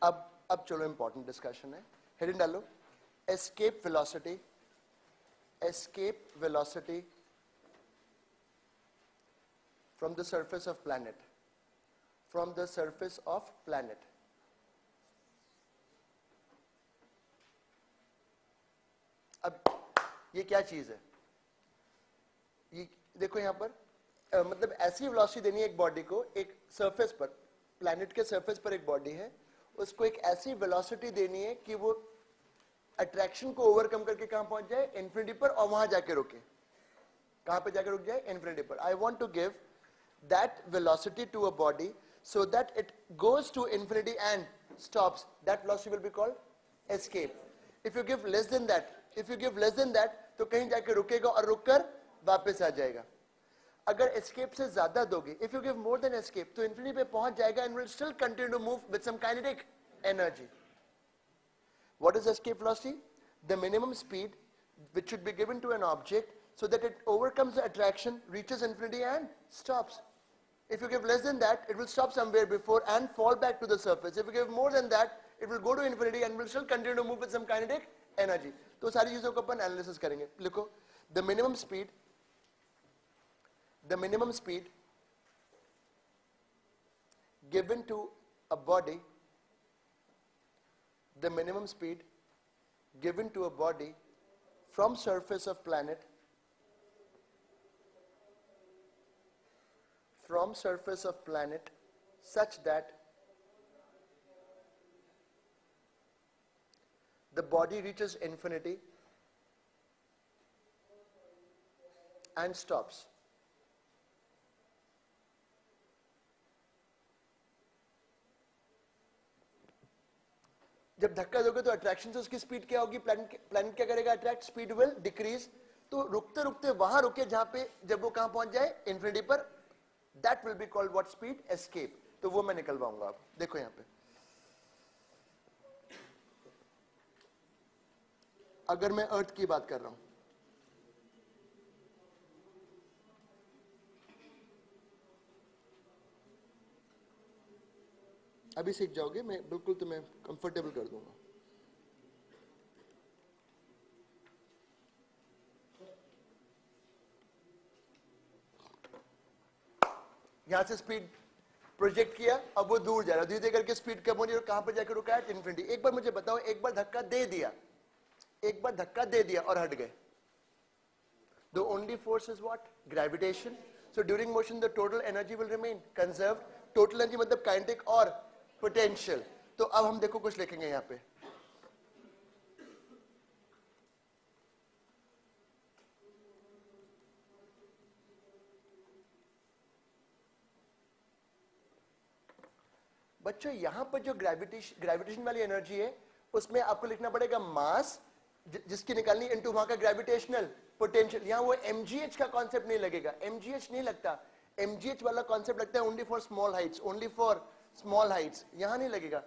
अब चलो important discussion है, हेडिंग डालो, escape velocity from the surface of planet, from the surface of planet. अब ये क्या चीज है, ये देखो यहां पर मतलब ऐसी वेलोसिटी देनी है एक बॉडी को, एक सरफेस पर, प्लैनेट के सरफेस पर एक बॉडी है, उसको एक ऐसी वेलोसिटी देनी है कि वो अट्रैक्शन को ओवरकम करके कहां पहुंच जाए, इन्फिनिटी पर, और वहां जाके रुके, कहां पे जाके रुक जाए, इन्फिनिटी पर. I want to give that velocity to a body so that it goes to infinity and stops. That velocity will be called escape. If you give less than that, तो कहीं जाके रुकेगा और रुककर वापस आ जाएगा. अगर escape से ज्यादा दोगे, if you give more than escape, तो infinity पे पहुंच जाएगा and will still continue to move with some kinetic energy. What is escape velocity? The minimum speed which should be given to an object so that it overcomes the attraction, reaches infinity and stops. If you give less than that, it will stop somewhere before and fall back to the surface. If you give more than that, it will go to infinity and will still continue to move with some kinetic energy. तो सारी चीजों को अपन analysis करेंगे. लिखो, the minimum speed given to a body, the minimum speed given to a body from surface of planet, such that the body reaches infinity and stops. जब धक्का दोगे तो अट्रैक्शन से उसकी स्पीड क्या होगी, प्लैनेट क्या करेगा, अट्रैक्ट, स्पीड विल डिक्रीज. तो रुकते रुकते वहां रुके जहां पे, जब वो कहां पहुंच जाए, इन्फिनिटी पर, that will be called what speed, escape. तो वो मैं निकलवाऊंगा. आप देखो यहां पे, अगर मैं अर्थ की बात कर रहा हूं, अभी सीख जाओगे, मैं बिल्कुल तुम्हें कंफर्टेबल कर दूंगा. यहां से स्पीड प्रोजेक्ट किया, अब वो दूर जा रहा है, धीरे धीरे करके स्पीड कम हो रही है और कहां पर जाकर रुका है, इन्फिनिटी. एक बार मुझे बताओ, एक बार धक्का दे दिया और हट गए. The only force is what? Gravitation. So during motion the total energy will remain conserved. Total energy मतलब kinetic और potential. तो अब हम देखो कुछ लिखेंगे यहां पे. बच्चों यहां पर जो ग्रेविटेशन वाली एनर्जी है, उसमें आपको लिखना पड़ेगा मास, जिसकी निकालनी इनटू वहां का ग्रेविटेशनल पोटेंशियल. यहां वो mgh का कॉन्सेप्ट नहीं लगेगा, mgh नहीं लगता. mgh वाला कॉन्सेप्ट लगता है ओनली फॉर स्मॉल हाइट्स, यहां नहीं लगेगा.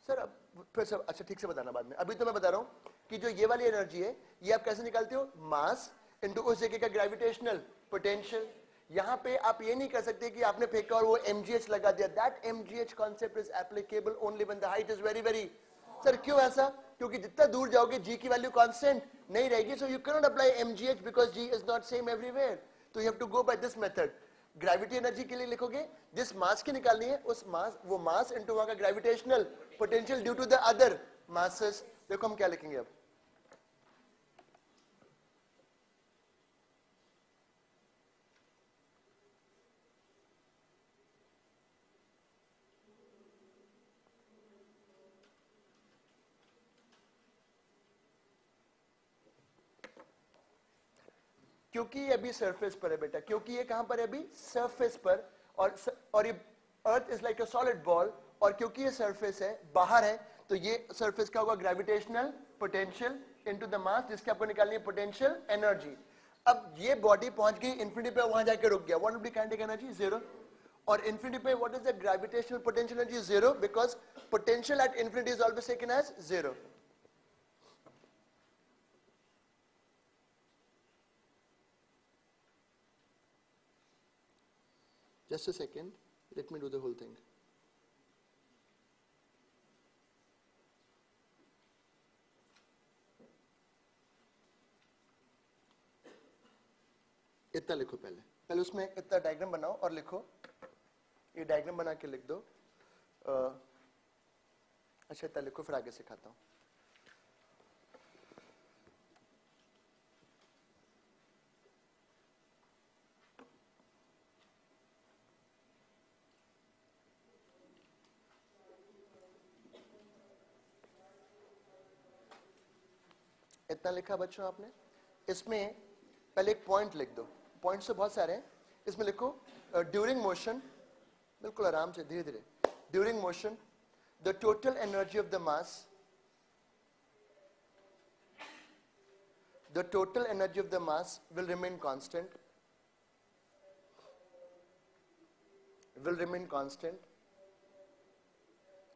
सर अब फिर सब अच्छा ठीक से बताना बाद में. अभी तो मैं बता रहा हूं कि जो ये वाली एनर्जी है, ये आप कैसे निकालते हो, मास इनटू उस जगह का ग्रेविटेशनल पोटेंशियल. यहां पे आप ये नहीं कर सकते कि आपने फेंका और वो mgh लगा दिया. That mgh concept is applicable only when the height is very very. Sir क्यों ऐसा? क्योंकि जितना दूर जाओगे g की वैल्यू कांस्टेंट नहीं रहेगी. So you can not apply mgh because g is not same everywhere. तो you have to go by this method. Gravity energy के लिए लिखोगे, जिस मास की निकालनी है, उस मास, वो मास इनटू वहां का gravitational potential due to the other masses. देखो हम क्या लिखेंगे अब. क्योंकि ये अभी सरफेस पर है बेटा, क्योंकि ये कहां पर है अभी, सरफेस पर, और ये earth is like a solid ball, और क्योंकि ये सरफेस है, बाहर है, तो ये सरफेस का होगा gravitational potential into the mass, जिसकी आपको निकालनी है पोटेंशियल एनर्जी. अब ये बॉडी पहुंच गई इन्फिनिटी पे, वहां जाके रुक गया. What will be kinetic energy? Zero. और इन्फिनिटी पे what is the gravitational potential energy? Zero, because potential at infinity is always taken as zero. Just a second, let me do the whole thing. इतना लिखो पहले, पहले उसमें इतना diagram बनाओ और लिखो, ये डायग्राम बना के लिख दो। अच्छा इतना लिखो, फिर आगे सिखाता हूँ। इतना लिखा बच्चों आपने? इसमें पहले एक पॉइंट लिख दो, पॉइंट्स तो बहुत सारे हैं, इसमें लिखो ड्यूरिंग मोशन, बिल्कुल आराम से धीरे धीरे, during motion the total energy of the mass, the total energy of the mass will remain constant,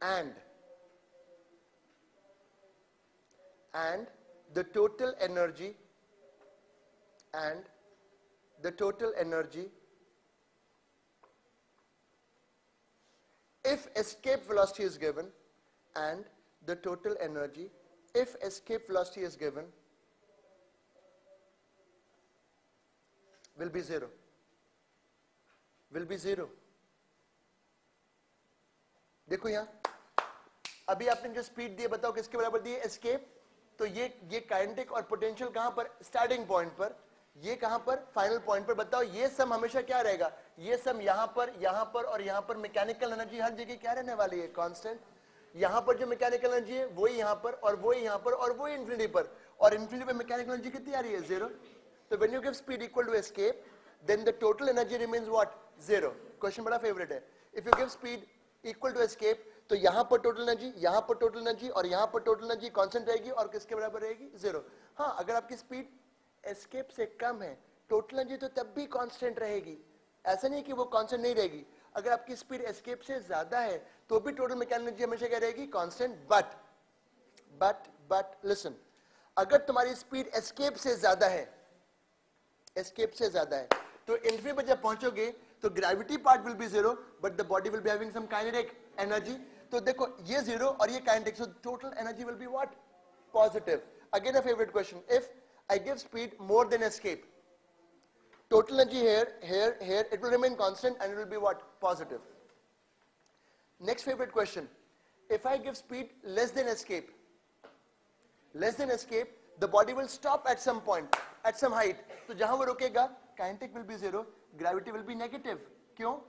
and the total energy if escape velocity is given, and the total energy if escape velocity is given will be zero. देखो यहां अभी आपने जो speed दी बताओ किसके बराबर दी है? Escape. तो ये काइनेटिक और पोटेंशियल कहां पर? स्टार्टिंग पॉइंट पर। ये कहां पर? फाइनल पॉइंट पर। बताओ ये सम हमेशा क्या रहेगा? ये सम यहां पर और यहां पर। मैकेनिकल एनर्जी हर जगह क्या रहने वाली है? कांस्टेंट। यहां पर जो मैकेनिकल एनर्जी है वही यहां पर और वही यहां पर और वही इंफिनिटी पर, और इंफिनिटी पे मैकेनिकल एनर्जी कितनी आ रही है? Zero. So when you give speed equal to escape, then the total energy remains what? Zero. Question बड़ा favorite है. If you give speed equal to escape, तो यहाँ पर total energy, यहाँ पर total energy और यहाँ पर total energy constant रहेगी और किसके बराबर रहेगी? Zero. हाँ, अगर आपकी speed escape से कम है, total energy तो तब भी constant रहेगी. ऐसा नहीं कि वो constant नहीं रहेगी. अगर आपकी speed escape से ज़्यादा है, तो भी total mechanical energy हमेशा क्या रहेगी? Constant. But listen, अगर तुम्हारी speed escape से ज़्यादा है, तो इन्फिनिटी पर जब पहुंचोगे तो gravity part will be zero, but the body will be having some kinetic energy. तो देखो ये जीरो और ये kinetic, so total energy will be what? Positive. Again a favourite question, if I give speed more than escape, total energy here it will remain constant and it will be what? Positive. Next favorite question, if I give speed less than escape, the body will stop at some point, at some height. तो जहां वो रुकेगा, kinetic will be zero, gravity will be negative. क्यों?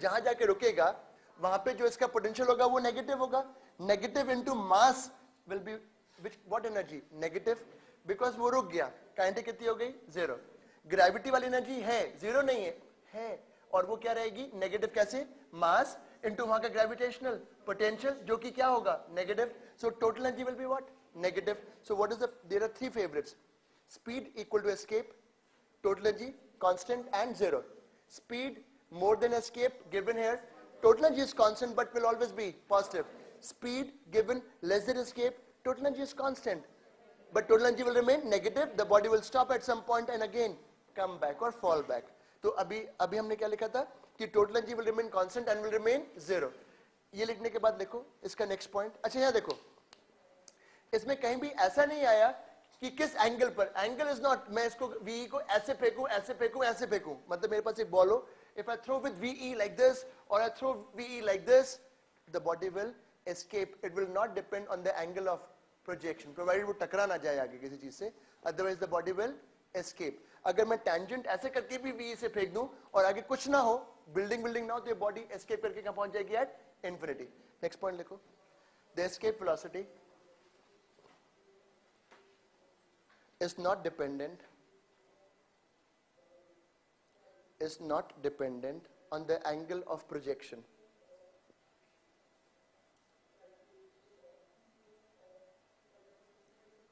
जहां जाके रुकेगा वहां पे जो इसका पोटेंशियल होगा वो नेगेटिव होगा. Negative into mass will be what energy? Negative. Because वो रुक गया, काइनेटिक कितनी हो गई? जीरो. ग्रेविटी वाली एनर्जी है, जीरो नहीं है, और वो क्या रहेगी? नेगेटिव. कैसे? मास इनटू वहां का ग्रेविटेशनल पोटेंशियल, जो कि क्या होगा? Negative. So total energy will be what? Negative. So what is there are three favorites: speed equal to escape, total energy constant, and zero. Speed more than escape given here, total energy is constant but will always be positive. Speed given less than escape, total energy is constant but total energy will remain negative. The body will stop at some point and again come back or fall back. तो अभी हमने क्या लिखा था कि total energy will remain constant and will remain zero. ये लिखने के बाद देखो इसका नेक्स्ट पॉइंट. अच्छा यहाँ देखो, इसमें कहीं भी ऐसा नहीं आया कि किस एंगल पर. एंगल इज नॉट, मैं इसको वी को ऐसे फेंकूं, मतलब मेरे पास एक बॉल हो, if I throw with v like this और I throw v like this, the body will escape. It will not depend on the angle of projection, provided वो टकरा ना जाए आगे किसी चीज से, otherwise the body will escape. अगर मैं टेंजेंट ऐसे करके भी वी से फेंक दूं और आगे कुछ ना हो, बिल्डिंग ना हो, तो ये बॉडी एस्केप करके कहां पहुंच जाएगी? At infinity. नेक्स्ट पॉइंट लिखो, the escape velocity is not dependent on the angle of projection.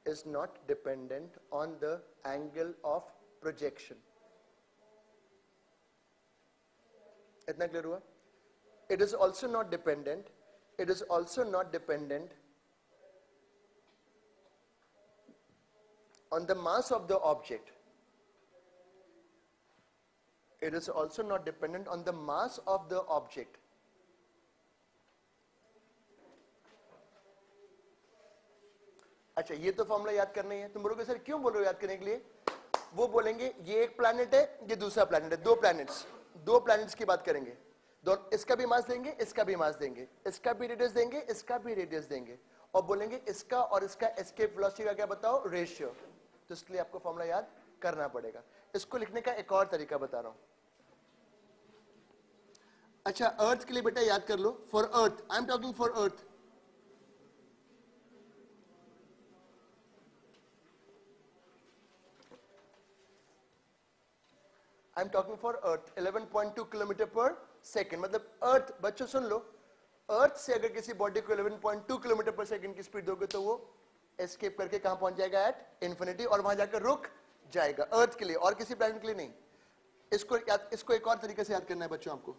Is not dependent on the angle of projection. इतना क्लियर हुआ? It is also not dependent on the mass of the object. It is also not dependent on the mass of the object. अच्छा, ये तो formula याद करना ही है. तुम बोलोगे सर क्यों बोल रहे हो याद करने के लिए? वो बोलेंगे ये एक प्लैनेट है, ये दूसरा प्लैनेट है, दो प्लैनेट्स की बात करेंगे, दोनों इसका भी मास देंगे, इसका भी मास देंगे, इसका भी रेडियस देंगे, इसका भी रेडियस देंगे, और बोलेंगे इसका और इसका एस्केप वेलोसिटी का क्या बताओ, रेशियो। तो इसके लिए आपको फॉर्मूला याद करना पड़ेगा। इसको लिखने का एक और तरीका बता रहा हूं। अच्छा, अर्थ के लिए बेटा याद कर लो, for earth, I am talking for earth, I am talking for earth 11.2 kilometre पर सेकेंड। मतलब अर्थ, बच्चों सुन लो, अर्थ से अगर किसी बॉडी को 11.2 किलोमीटर पर सेकेंड की स्पीड दोगे तो वो एस्केप करके कहां पहुंच जाएगा, एट इन्फिनिटी, और वहां जाकर रुक जाएगा। अर्थ के लिए, और किसी प्लैनेट के लिए नहीं। इसको एक और तरीके से याद करना है बच्चों आपको।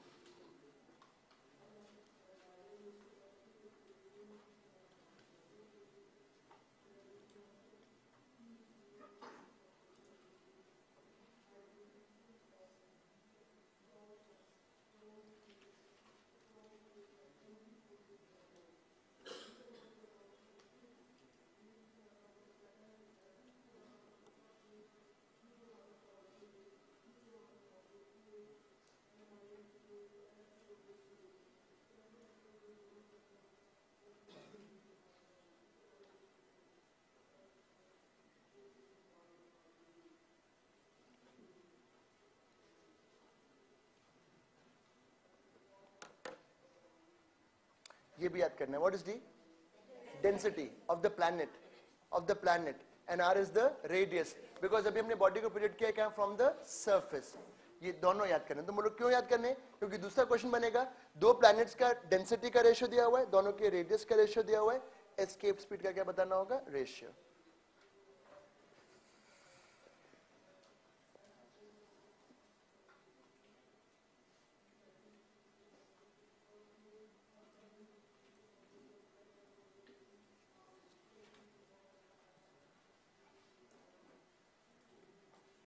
ये भी याद करना है, what is the density of the planet and R is the radius, because अभी हमने बॉडी को पीरियड किया क्या, फ्रॉम द सरफेस। ये दोनों याद करने, तो बोलो क्यों याद करने, क्योंकि दूसरा क्वेश्चन बनेगा, दो प्लैनेट्स का डेंसिटी का रेशियो दिया हुआ है, दोनों के रेडियस का रेशियो दिया हुआ है, एस्केप स्पीड का क्या बताना होगा, रेशियो।